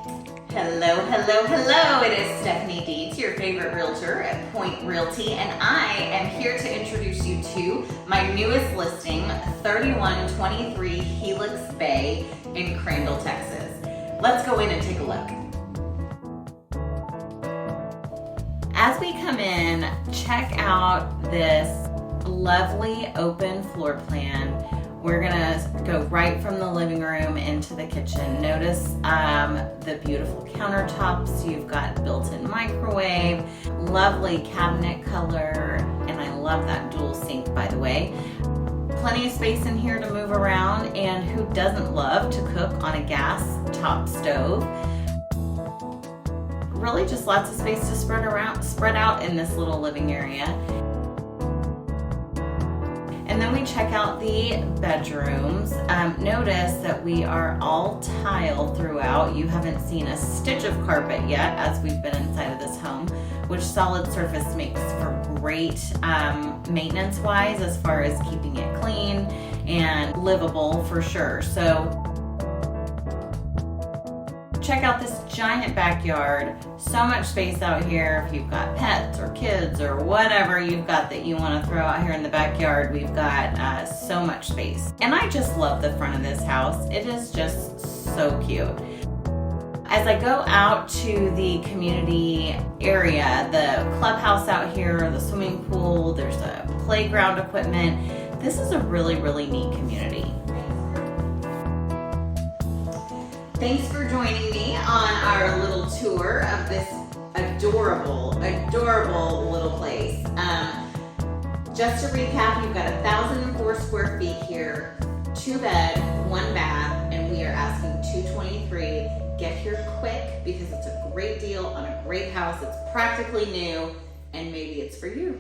Hello, hello, hello. It is Stephanie Dietz, your favorite realtor at Point Realty, and I am here to introduce you to my newest listing, 3123 Helix Bay in Crandall, Texas. Let's go in and take a look. As we come in, check out this lovely open floor plan. We're gonna go right from the living room into the kitchen. Notice the beautiful countertops. You've got built-in microwave, lovely cabinet color, and I love that dual sink, by the way. Plenty of space in here to move around, and who doesn't love to cook on a gas top stove? Really just lots of space to spread out in this little living area. And then we check out the bedrooms. Notice that we are all tile throughout. You haven't seen a stitch of carpet yet as we've been inside of this home, which solid surface makes for great maintenance wise as far as keeping it clean and livable for sure. So check out this giant backyard. So much space out here. If you've got pets or kids or whatever you've got that you want to throw out here in the backyard, we've got so much space. And I just love the front of this house. It is just so cute. As I go out to the community area, the clubhouse out here, the swimming pool, there's a playground equipment. This is a really, really neat community. Thanks for joining me on our little tour of this adorable little place. Just to recap, you've got 1,004 square feet here, 2 bed, 1 bath, and we are asking $223. Get here quick because it's a great deal on a great house. It's practically new, and maybe it's for you.